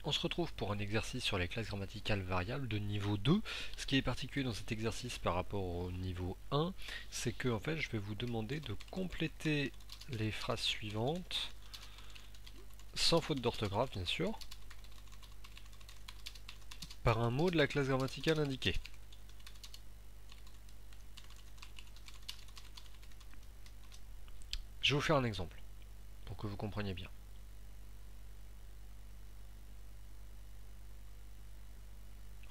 On se retrouve pour un exercice sur les classes grammaticales variables de niveau 2. Ce qui est particulier dans cet exercice par rapport au niveau 1, c'est que en fait, je vais vous demander de compléter les phrases suivantes, sans faute d'orthographe bien sûr, par un mot de la classe grammaticale indiquée. Je vais vous faire un exemple, pour que vous compreniez bien.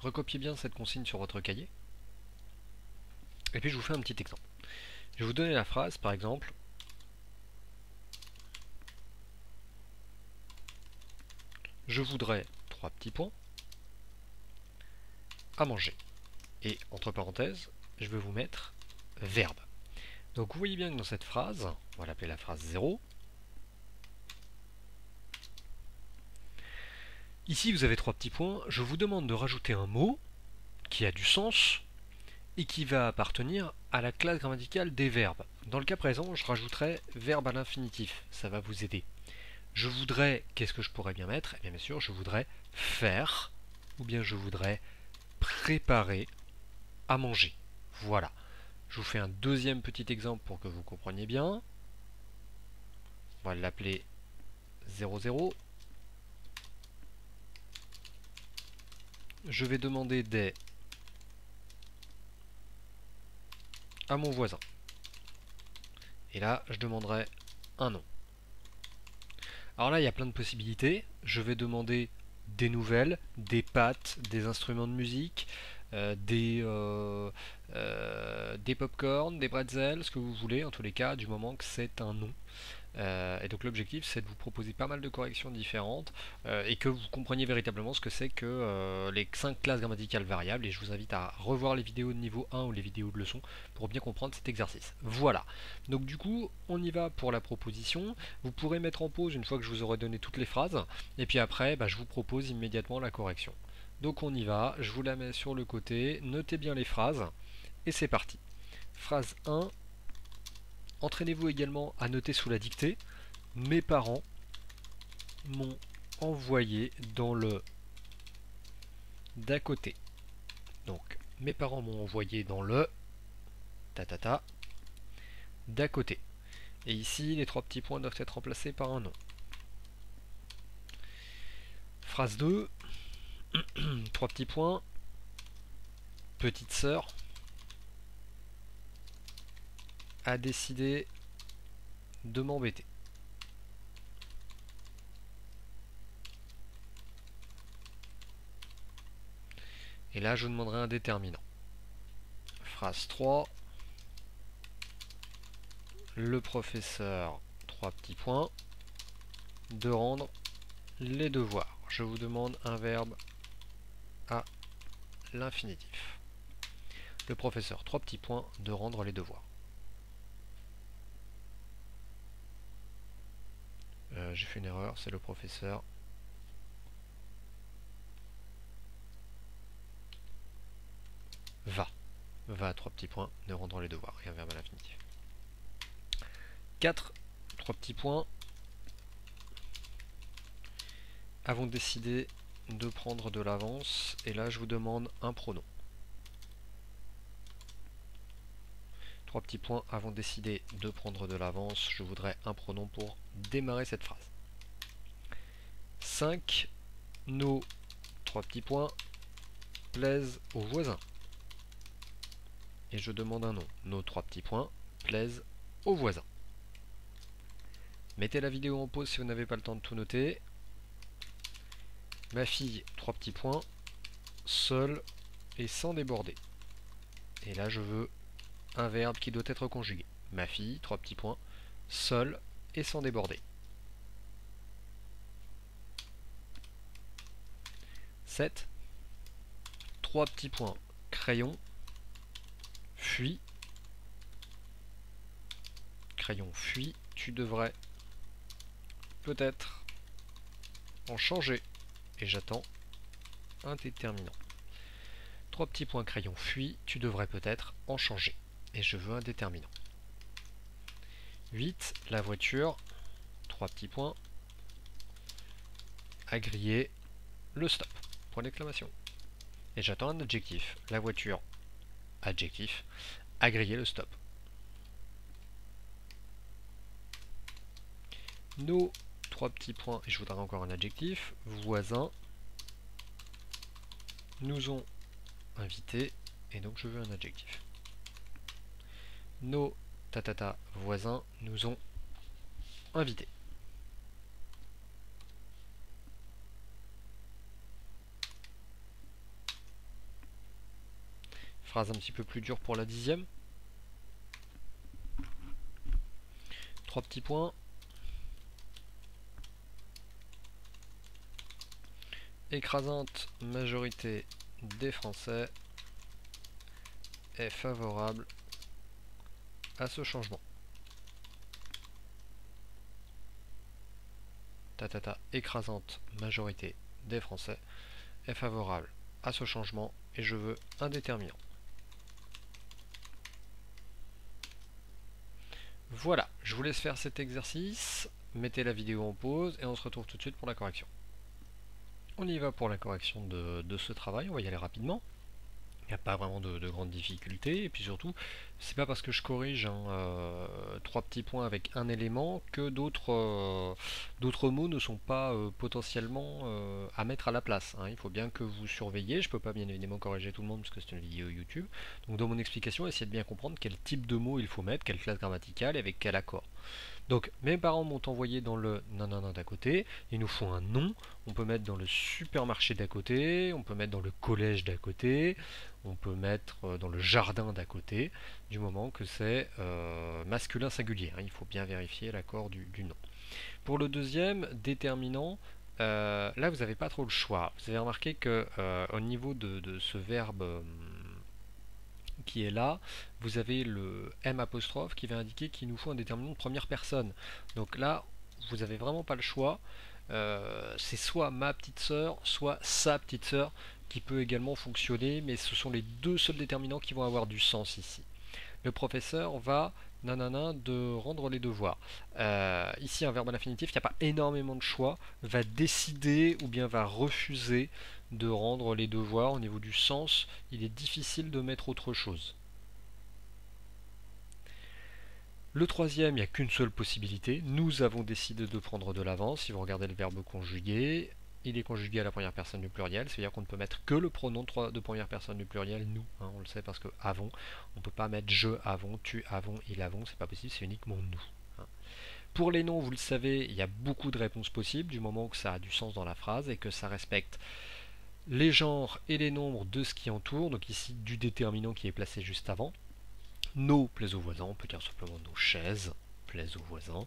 Recopiez bien cette consigne sur votre cahier. Et puis je vous fais un petit exemple. Je vais vous donner la phrase, par exemple, je voudrais, 3 petits points, à manger. Et entre parenthèses, je vais vous mettre verbe. Donc vous voyez bien que dans cette phrase, on va l'appeler la phrase 0, ici vous avez 3 petits points, je vous demande de rajouter un mot qui a du sens et qui va appartenir à la classe grammaticale des verbes. Dans le cas présent, je rajouterai verbe à l'infinitif, ça va vous aider. Je voudrais, qu'est-ce que je pourrais bien mettre? Eh bien sûr, je voudrais faire, ou bien je voudrais préparer à manger. Voilà. Je vous fais un deuxième petit exemple pour que vous compreniez bien. On va l'appeler 00. Je vais demander des à mon voisin. Et là, je demanderai un nom. Alors là, il y a plein de possibilités. Je vais demander des nouvelles, des pâtes, des instruments de musique, des pop-corn, des bretzels, ce que vous voulez, en tous les cas, du moment que c'est un nom. Et donc l'objectif c'est de vous proposer pas mal de corrections différentes et que vous compreniez véritablement ce que c'est que les 5 classes grammaticales variables, et je vous invite à revoir les vidéos de niveau 1 ou les vidéos de leçon pour bien comprendre cet exercice. Voilà, donc du coup on y va pour la proposition. Vous pourrez mettre en pause une fois que je vous aurai donné toutes les phrases et puis après je vous propose immédiatement la correction. Donc on y va, je vous la mets sur le côté, notez bien les phrases et c'est parti. Phrase 1. Entraînez-vous également à noter sous la dictée. Mes parents m'ont envoyé dans le d'à côté. Donc, mes parents m'ont envoyé dans le d'à côté. Et ici, les 3 petits points doivent être remplacés par un nom. Phrase 2. 3 petits points. Petite sœur a décidé de m'embêter. Et là, je demanderai un déterminant. Phrase 3. Le professeur, 3 petits points, de rendre les devoirs. Je vous demande un verbe à l'infinitif. Le professeur, 3 petits points, de rendre les devoirs. J'ai fait une erreur, c'est le professeur. Va, 3 petits points, de rendre les devoirs, et un verbe à l'infinitif. 4, 3 petits points, avons décidé de prendre de l'avance, et là je vous demande un pronom. 3 petits points, avons décidé de prendre de l'avance, je voudrais un pronom pour démarrer cette phrase. 5, nos 3 petits points plaisent aux voisins. Et je demande un nom. Nos 3 petits points plaisent aux voisins. Mettez la vidéo en pause si vous n'avez pas le temps de tout noter. Ma fille, 3 petits points, seule et sans déborder. Et là je veux un verbe qui doit être conjugué. Ma fille, 3 petits points, seule et sans déborder. 7. 3 petits points, crayon, fuit. Crayon, fuit, tu devrais peut-être en changer. Et j'attends un déterminant. 3 petits points, crayon, fuit, tu devrais peut-être en changer. Et je veux un déterminant. 8. La voiture, 3 petits points, a grillé le stop. Point d'exclamation. Et j'attends un adjectif. La voiture, adjectif, a grillé le stop. Nos 3 petits points, et je voudrais encore un adjectif. Voisins nous ont invités, et donc je veux un adjectif. Nos voisins nous ont invités. Phrase un petit peu plus dure pour la 10e. 3 petits points. Écrasante majorité des Français est favorable à ce changement. Écrasante majorité des Français est favorable à ce changement et je veux un déterminant. Voilà, je vous laisse faire cet exercice. Mettez la vidéo en pause et on se retrouve tout de suite pour la correction. On y va pour la correction de ce travail, on va y aller rapidement. Il n'y a pas vraiment de grandes difficultés, et puis surtout, c'est pas parce que je corrige 3 petits points avec un élément que d'autres mots ne sont pas potentiellement à mettre à la place. Hein. Il faut bien que vous surveillez, je peux pas bien évidemment corriger tout le monde parce que c'est une vidéo YouTube. Donc dans mon explication, essayez de bien comprendre quel type de mots il faut mettre, quelle classe grammaticale et avec quel accord. Donc mes parents m'ont envoyé dans le nanana d'à côté, il nous faut un nom, on peut mettre dans le supermarché d'à côté, on peut mettre dans le collège d'à côté, on peut mettre dans le jardin d'à côté, du moment que c'est masculin singulier, hein, il faut bien vérifier l'accord du nom. Pour le deuxième, déterminant, là vous n'avez pas trop le choix. Vous avez remarqué que au niveau de ce verbe qui est là, vous avez le M apostrophe qui va indiquer qu'il nous faut un déterminant de première personne. Donc là, vous n'avez vraiment pas le choix. C'est soit ma petite sœur, soit sa petite sœur qui peut également fonctionner, mais ce sont les deux seuls déterminants qui vont avoir du sens ici. Le professeur va de rendre les devoirs. Ici, un verbe à l'infinitif, il n'y a pas énormément de choix, va décider ou bien va refuser de rendre les devoirs. Au niveau du sens, il est difficile de mettre autre chose. Le troisième, il n'y a qu'une seule possibilité. Nous avons décidé de prendre de l'avance. Si vous regardez le verbe conjugué, il est conjugué à la première personne du pluriel, c'est-à-dire qu'on ne peut mettre que le pronom de première personne du pluriel, nous, hein, on le sait parce que avons, on ne peut pas mettre je avons, tu avons, il avons, c'est pas possible, c'est uniquement nous. Hein. Pour les noms, vous le savez, il y a beaucoup de réponses possibles du moment que ça a du sens dans la phrase et que ça respecte les genres et les nombres de ce qui entoure, donc ici du déterminant qui est placé juste avant. Nos plaisent aux voisins, on peut dire simplement nos chaises plaisent aux voisins.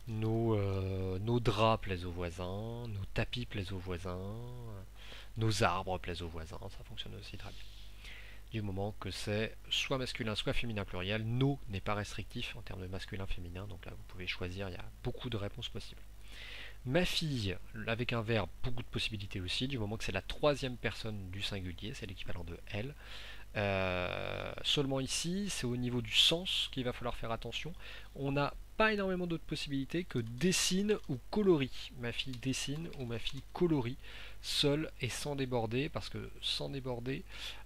Nos draps plaisent aux voisins, nos tapis plaisent aux voisins, nos arbres plaisent aux voisins, ça fonctionne aussi très bien. Du moment que c'est soit masculin, soit féminin pluriel, nos n'est pas restrictif en termes de masculin-féminin, donc là vous pouvez choisir, il y a beaucoup de réponses possibles. Ma fille, avec un verbe, beaucoup de possibilités aussi, du moment que c'est la troisième personne du singulier, c'est l'équivalent de elle. Seulement ici, c'est au niveau du sens qu'il va falloir faire attention. On n'a pas énormément d'autres possibilités que dessine ou colorie. Ma fille dessine ou ma fille colorie, seule et sans déborder, parce que sans déborder,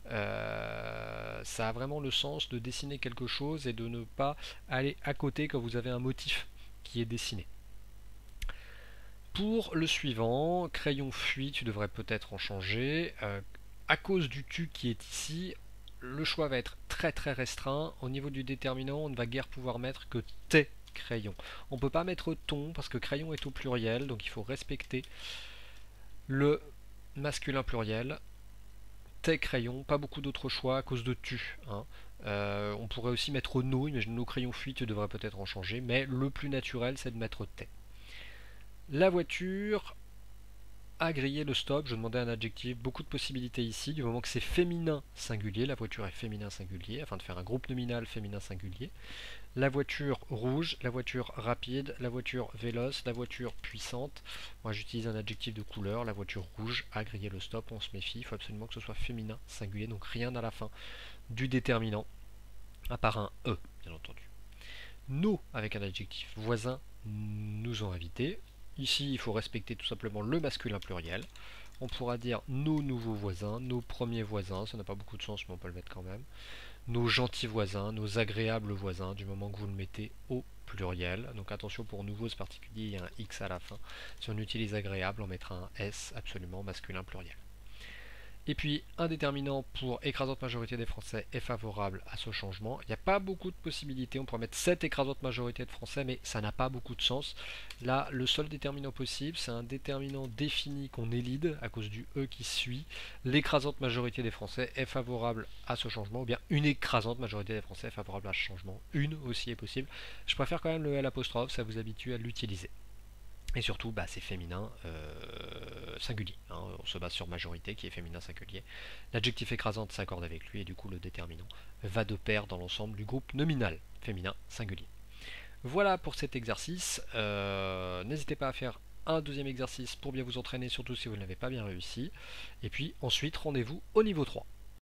ça a vraiment le sens de dessiner quelque chose et de ne pas aller à côté quand vous avez un motif qui est dessiné. Pour le suivant, crayon fuit, tu devrais peut-être en changer. À cause du tu qui est ici, le choix va être très très restreint. Au niveau du déterminant, on ne va guère pouvoir mettre que tes crayons. On ne peut pas mettre ton parce que crayon est au pluriel, donc il faut respecter le masculin pluriel. Tes crayons, pas beaucoup d'autres choix à cause de tu. Hein. On pourrait aussi mettre nos, imagine nos crayons fuient, tu devrais peut-être en changer, mais le plus naturel c'est de mettre tes. La voiture a grillé le stop, je demandais un adjectif, beaucoup de possibilités ici, du moment que c'est féminin singulier, la voiture est féminin singulier, afin de faire un groupe nominal féminin singulier. La voiture rouge, la voiture rapide, la voiture véloce, la voiture puissante. Moi j'utilise un adjectif de couleur, la voiture rouge a grillé le stop, on se méfie, il faut absolument que ce soit féminin singulier, donc rien à la fin du déterminant, à part un E, bien entendu. Nous, avec un adjectif, voisins nous ont invités. ici il faut respecter tout simplement le masculin pluriel. On pourra dire nos nouveaux voisins, nos premiers voisins, ça n'a pas beaucoup de sens mais on peut le mettre quand même. Nos gentils voisins, nos agréables voisins, du moment que vous le mettez au pluriel. Donc attention, pour nouveau c'est particulier, il y a un X à la fin. Si on utilise agréable, on mettra un S absolument masculin pluriel. Et puis un déterminant pour écrasante majorité des Français est favorable à ce changement. Il n'y a pas beaucoup de possibilités, on pourrait mettre cette écrasante majorité de Français, mais ça n'a pas beaucoup de sens. Là, le seul déterminant possible, c'est un déterminant défini qu'on élide à cause du E qui suit. L'écrasante majorité des Français est favorable à ce changement, ou bien une écrasante majorité des Français est favorable à ce changement. Une aussi est possible. Je préfère quand même le L apostrophe, ça vous habitue à l'utiliser. Et surtout, bah, c'est féminin singulier. Hein. On se base sur majorité qui est féminin singulier. L'adjectif écrasante s'accorde avec lui et du coup le déterminant va de pair dans l'ensemble du groupe nominal féminin singulier. Voilà pour cet exercice. N'hésitez pas à faire un deuxième exercice pour bien vous entraîner, surtout si vous ne l'avez pas bien réussi. Et puis ensuite, rendez-vous au niveau 3.